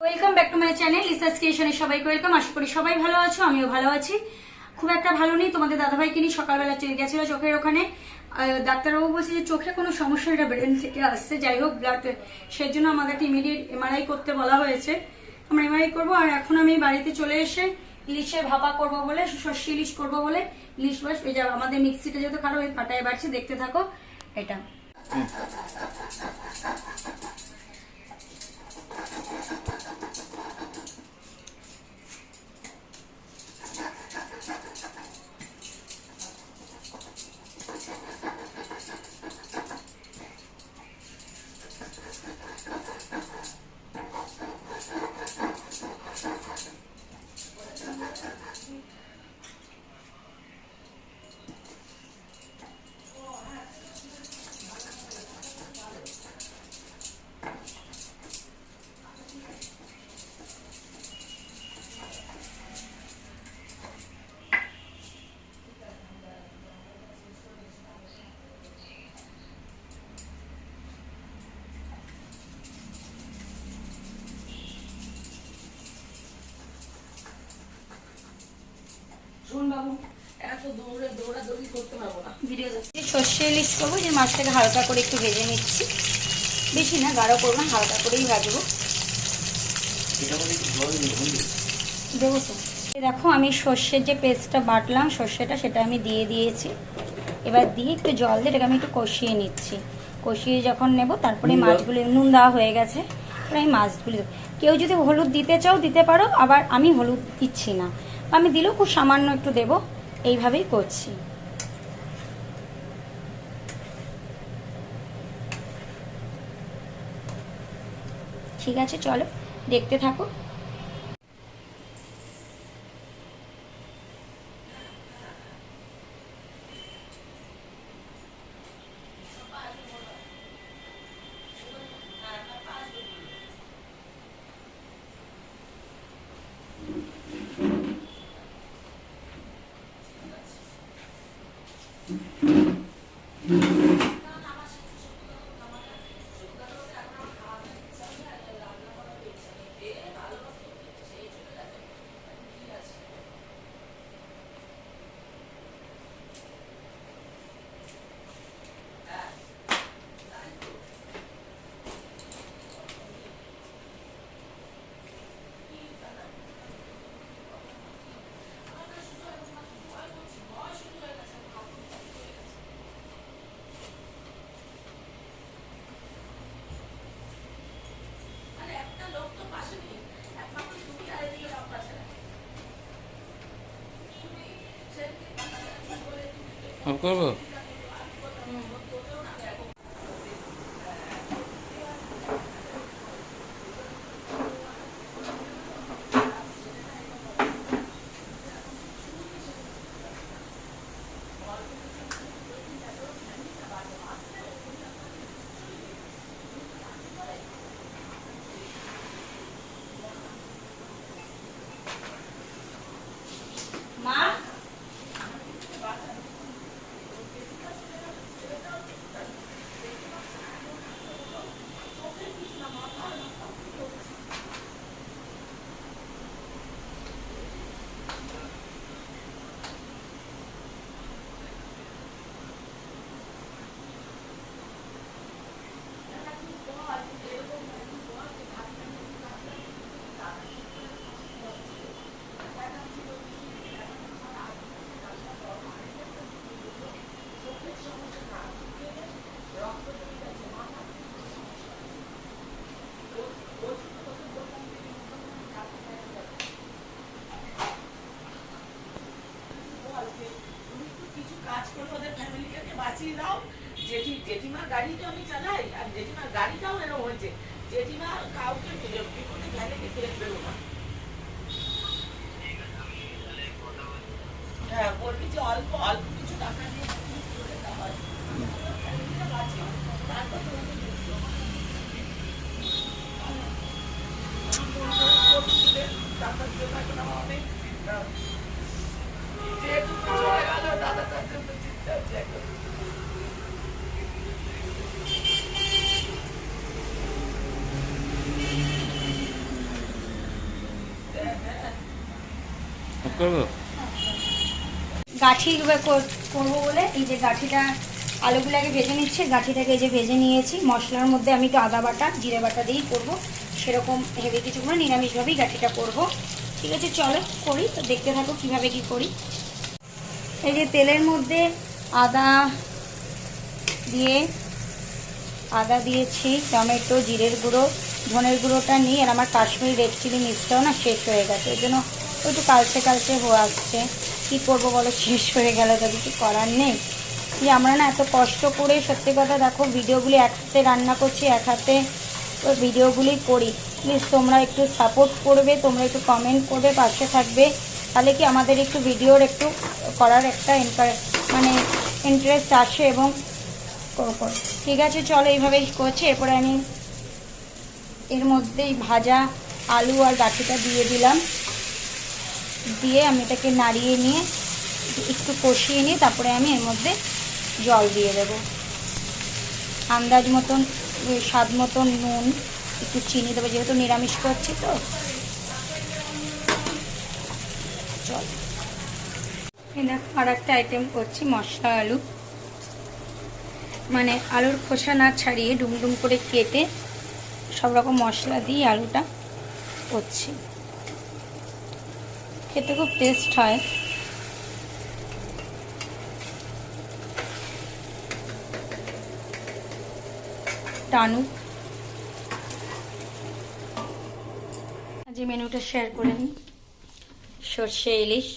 Welcome back to my channel Lisa's ক্রিয়েশনে সবাইকে welcome. আশা করি সবাই ভালো আছো, আমিও ভালো আছি। খুব একটা ভালো নেই, তোমাদের দাদাভাইকে নিয়ে সকালবেলা গেছিল চোখের ওখানে। ডাক্তারবাবু বলছে যে চোখে কোনো সমস্যা, এটা ব্রেন থেকে আসছে। যাই হোক, ব্লাড সেই জন্য আমাদেরকে ইমিডিয়েট এমআরআই করতে বলা হয়েছে। আমরা এমআরআই করবো। আর এখন আমি বাড়িতে চলে এসে ইলিশের ভাপা করবো বলে, সর্ষে ইলিশ করবো বলে ইলিশ বাস এই যে আমাদের মিক্সিটা যেহেতু খারাপ, ওই পাটায় বাড়ছে, দেখতে থাকো এটা। সর্ষে ইলিশ করবো, যে মাছটাকে হালকা করে একটু ভেজে নিচ্ছি, বেশি না গাঢ় করবো না, হালকা করেই ভাজবো। দেবো তো। দেখো আমি সর্ষের যে পেস্টটা বাটলাম, সর্ষেটা সেটা আমি দিয়ে দিয়েছি। এবার দিয়ে একটু জল দিয়ে এটাকে আমি একটু কষিয়ে নিচ্ছি। কষিয়ে যখন নেব তারপরে মাছগুলো, নুন দেওয়া হয়ে গেছে, এবার আমি মাছগুলি দেবো। কেউ যদি হলুদ দিতে চাও দিতে পারো, আবার আমি হলুদ দিচ্ছি না, আমি দিলেও খুব সামান্য একটু দেবো। এইভাবেই করছি। ঠিক আছে, চলো দেখতে থাকো। করবো জেঠিমার গাড়ি তো আমি চালাই, আর জেঠিমার গাড়িটাও এরকম হয়েছে, জেঠিমা কাউকে বিপদে ভ্যানে ফেলবেও না। হ্যাঁ, বলবি যে অল্প অল্প কিছু টাকা দিয়ে টাকা দিয়ে থাকে না অনেক যেহেতু চলে গেল দাদা, তার জন্য চিন্তা হচ্ছে এখন। করবো। গাঠি করবো বলে এই যে গাঠিটা আলুগুলোকে ভেজে নিচ্ছে। গাঠিটাকে এই যে ভেজে নিয়েছি। মশলার মধ্যে আমি একটু আদা বাটা জিরে বাটা দিয়েই করবো, সেরকম হেভি কিছু করে নিরামিষভাবেই গাঠিটা করবো। ঠিক আছে, চলো করি, তো দেখতে থাকো কীভাবে কি করি। এই যে তেলের মধ্যে আদা দিয়েছি, টমেটো, জিরের গুঁড়ো, ধনের গুঁড়োটা নিই। আর আমার কাশ্মীরি রেড চিলি মিক্সটাও না শেষ হয়ে গেছে, ওই জন্য একটু কালচে হয়ে আসছে। কী করবো বলো, শেষ হয়ে গেলে তো কিছু করার নেই। কি আমরা না এত কষ্ট করে, সত্যি কথা দেখো, ভিডিওগুলি এক হাতে রান্না করছি, এক হাতে ওই ভিডিওগুলি করি। প্লিজ তোমরা একটু সাপোর্ট করবে, তোমরা একটু কমেন্ট করবে, পাশে থাকবে, তাহলে কি আমাদের একটু ভিডিওর একটু করার একটা মানে ইন্টারেস্ট আসে এবং ঠিক আছে। চলো এইভাবেই করছি। এরপরে আমি এর মধ্যেই ভাজা আলু আর গাঠিটা দিয়ে দিলাম, দিয়ে আমি এটাকে নাড়িয়ে নিয়ে একটু কষিয়ে নিয়ে তারপরে আমি এর মধ্যে জল দিয়ে দেব। আন্দাজ মতন, স্বাদ মতন নুন, একটু চিনি দেবো, যেহেতু নিরামিষ করছি তো। চল, দেখো আর একটা আইটেম করছি, মশলা আলু, মানে আলুর খোসা না ছাড়িয়ে ডুমডুম করে কেটে সব রকম মশলা দিয়ে আলুটা করছি। খেতে খুব টেস্ট হয়। টানুক, আজ মেনুটা শেয়ার করে নিই। সর্ষে ইলিশ,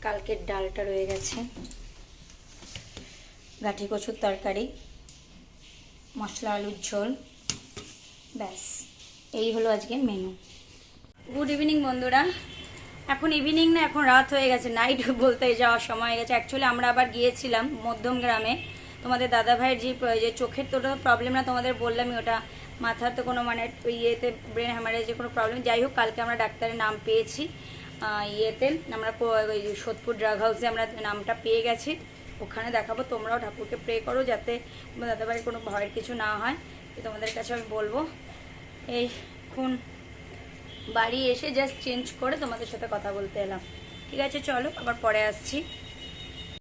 কালকের ডালটা রয়ে গেছে, গাঠি কচুর তরকারি, মশলা আলুর ঝোল, ব্যাস এই হলো আজকের মেনু। গুড ইভিনিং বন্ধুরা। এখন ইভিনিং না, এখন রাত হয়ে গেছে, নাইট বলতে যাওয়ার সময় হয়ে গেছে। অ্যাকচুয়ালি আমরা আবার গিয়েছিলাম মধ্যম গ্রামে, তোমাদের দাদাভাইয়ের যে চোখের তো প্রবলেম না, তোমাদের বললামই, ওটা মাথার তো কোনো মানে ইয়েতে ব্রেন হ্যামারেজের কোনো প্রবলেম। যাই হোক, কালকে আমরা ডাক্তারের নাম পেয়েছি, ইয়েতে আমরা ওই সোদপুর ড্রাগ হাউসে আমরা নামটা পেয়ে গেছি, ওখানে দেখাবো। তোমরাও ঠাকুরকে প্রে করো যাতে তোমার দাদাভাইয়ের কোনো ভয়ের কিছু না হয়, তোমাদের কাছে আমি বলবো। এখন বাড়ি এসে জাস্ট চেঞ্জ করে তোমাদের সাথে কথা বলতে এলাম। ঠিক আছে, চলো আবার পরে আসছি।